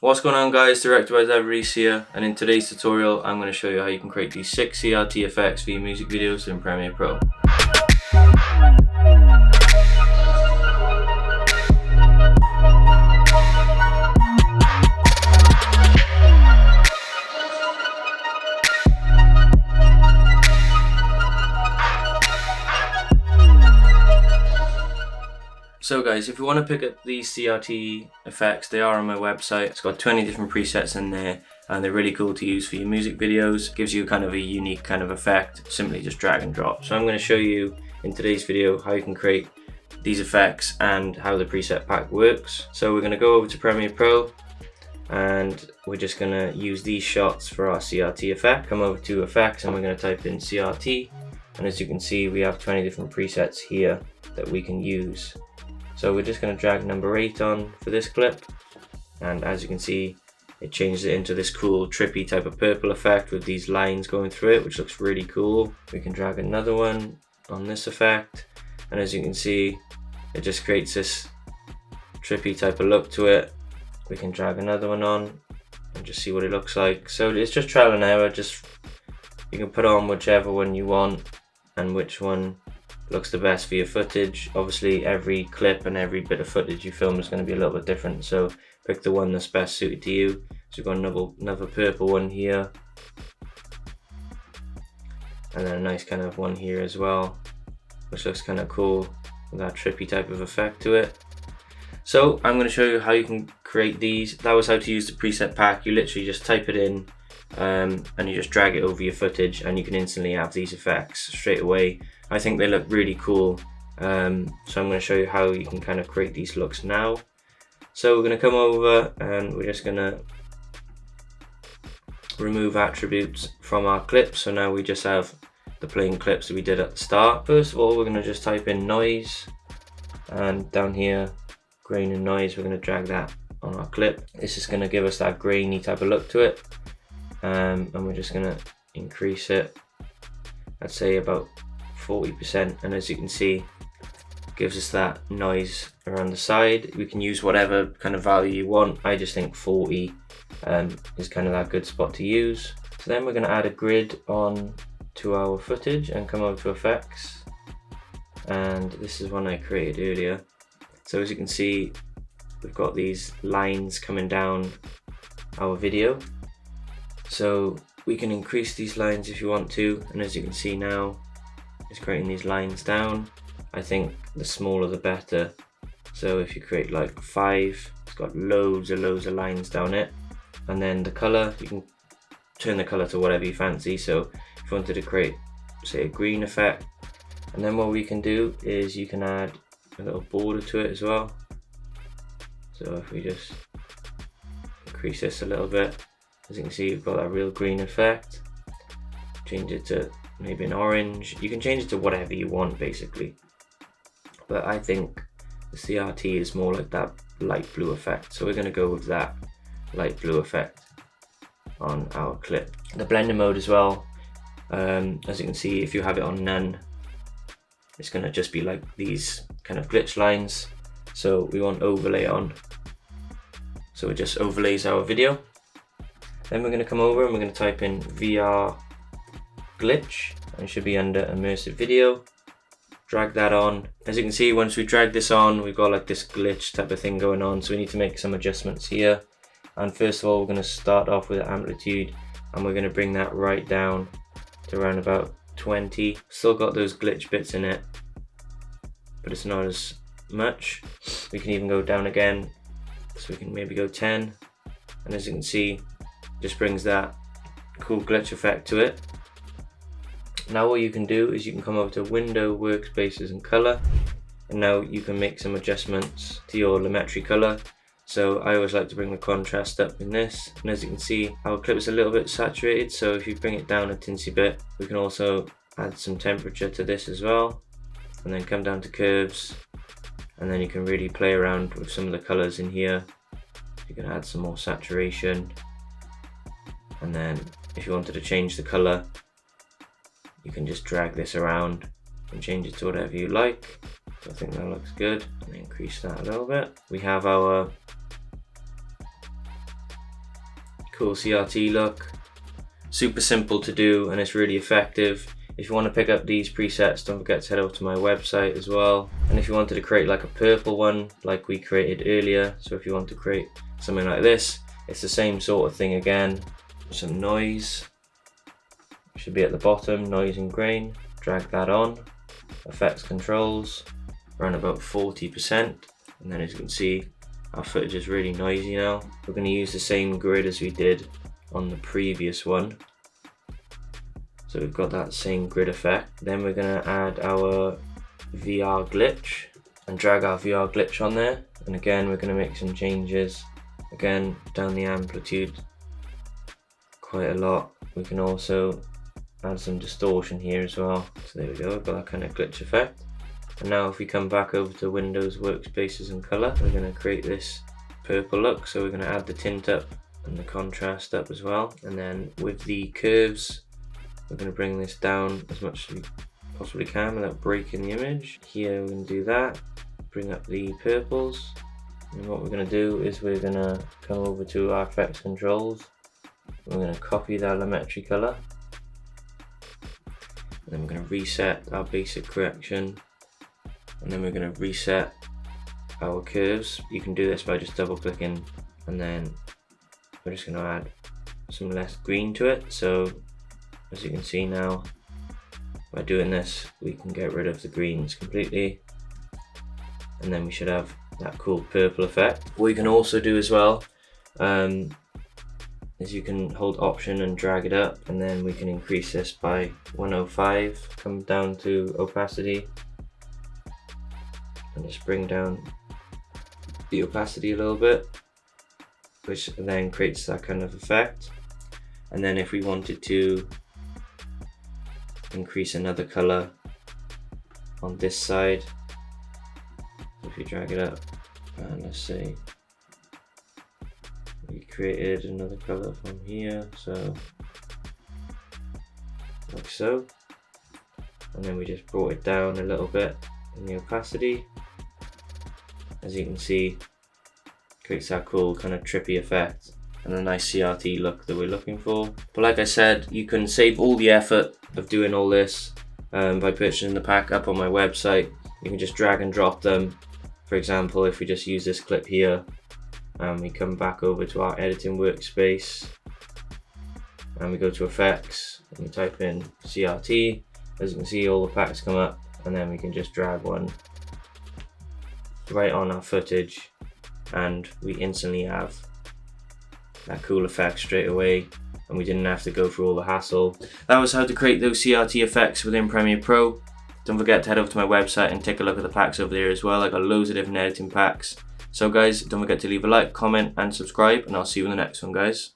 What's going on, guys? Director Reese here, and in today's tutorial I'm going to show you how you can create these 6 CRT effects for your music videos in Premiere Pro. So guys, if you want to pick up these CRT effects, they are on my website. It's got 20 different presets in there and they're really cool to use for your music videos. Gives you kind of a unique kind of effect, simply just drag and drop. So I'm going to show you in today's video how you can create these effects and how the preset pack works. So we're going to go over to Premiere Pro and we're just going to use these shots for our CRT effect. Come over to effects and we're going to type in CRT, and as you can see we have 20 different presets here that we can use. So we're just going to drag number 8 on for this clip, and as you can see it changes it into this cool trippy type of purple effect with these lines going through it, which looks really cool. We can drag another one on this effect, and as you can see it just creates this trippy type of look to it. We can drag another one on and just see what it looks like. So it's just trial and error, just you can put on whichever one you want and which one looks the best for your footage. Obviously every clip and every bit of footage you film is going to be a little bit different, so pick the one that's best suited to you. So we've got another purple one here, and then a nice kind of one here as well, which looks kind of cool with that trippy type of effect to it. So I'm going to show you how you can create these. That was how to use the preset pack. You literally just type it in and you just drag it over your footage and you can instantly have these effects straight away. I think they look really cool, so I'm going to show you how you can kind of create these looks now. So we're going to come over and we're just going to remove attributes from our clips. So now we just have the plain clips that we did at the start. First of all, we're going to just type in noise, and down here grain and noise, we're going to drag that on our clip. This is going to give us that grainy type of look to it, and we're just going to increase it, I'd say about 40%, and as you can see it gives us that noise around the side. We can use whatever kind of value you want. I just think 40 is kind of that good spot to use. So then we're going to add a grid on to our footage and come over to effects, and this is one I created earlier. So as you can see we've got these lines coming down our video, so we can increase these lines if you want to, and as you can see now it's creating these lines down. I think the smaller the better, so if you create like 5, it's got loads of lines down it. And then the color, you can turn the color to whatever you fancy. So if you wanted to create, say, a green effect, and then what we can do is you can add a little border to it as well. So if we just increase this a little bit, as you can see you've got that real green effect. Change it to maybe an orange. You can change it to whatever you want basically, but I think the CRT is more like that light blue effect, so we're going to go with that light blue effect on our clip. The blending mode as well, as you can see if you have it on none, it's going to just be like these kind of glitch lines. So we want overlay on, so it just overlays our video. Then we're going to come over and we're going to type in VR glitch, and it should be under immersive video. Drag that on. As you can see, once we drag this on, we've got like this glitch type of thing going on, so we need to make some adjustments here. And first of all we're going to start off with amplitude, and we're going to bring that right down to around about 20. Still got those glitch bits in it, but it's not as much. We can even go down again, so we can maybe go 10, and as you can see just brings that cool glitch effect to it. Now what you can do is you can come over to window, workspaces and color, and now you can make some adjustments to your lumetri color. So I always like to bring the contrast up in this, and as you can see our clip is a little bit saturated, so if you bring it down a teensy bit, we can also add some temperature to this as well, and then come down to curves, and then you can really play around with some of the colors in here. You can add some more saturation, and then if you wanted to change the color you can just drag this around and change it to whatever you like. So I think that looks good, and increase that a little bit. We have our cool CRT look. Super simple to do and it's really effective. If you want to pick up these presets, don't forget to head over to my website as well. And if you wanted to create like a purple one like we created earlier, so if you want to create something like this, it's the same sort of thing again. Some noise should be at the bottom, noise and grain. Drag that on. Effects controls around about 40%, and then as you can see our footage is really noisy now. We're going to use the same grid as we did on the previous one, so we've got that same grid effect. Then we're going to add our VR glitch and drag our VR glitch on there, and again we're going to make some changes. Again, down the amplitude quite a lot. We can also add some distortion here as well. So there we go, we've got that kind of glitch effect. And now if we come back over to Windows Workspaces and Color, we're going to create this purple look. So we're going to add the tint up and the contrast up as well. And then with the curves, we're going to bring this down as much as we possibly can without breaking the image. Here we're going to do that, bring up the purples. And what we're going to do is we're going to come over to our effects controls. We're going to copy the allometry color. And then we're going to reset our basic correction. And then we're going to reset our curves. You can do this by just double clicking, and then we're just going to add some less green to it. So as you can see now, by doing this, we can get rid of the greens completely. And then we should have that cool purple effect. What you can also do as well is you can hold Option and drag it up, and then we can increase this by 105, come down to opacity, and just bring down the opacity a little bit, which then creates that kind of effect. And then if we wanted to increase another color on this side, if you drag it up, and let's say we created another color from here, so like so, and then we just brought it down a little bit in the opacity. As you can see, creates that cool kind of trippy effect and a nice CRT look that we're looking for. But like I said, you can save all the effort of doing all this by purchasing the pack up on my website. You can just drag and drop them. For example, if we just use this clip here and we come back over to our editing workspace and we go to effects and we type in CRT, as you can see all the packs come up, and then we can just drag one right on our footage and we instantly have that cool effect straight away, and we didn't have to go through all the hassle. That was how to create those CRT effects within Premiere Pro. Don't forget to head over to my website and take a look at the packs over there as well. I got loads of different editing packs. So guys, don't forget to leave a like, comment and subscribe, and I'll see you in the next one, guys.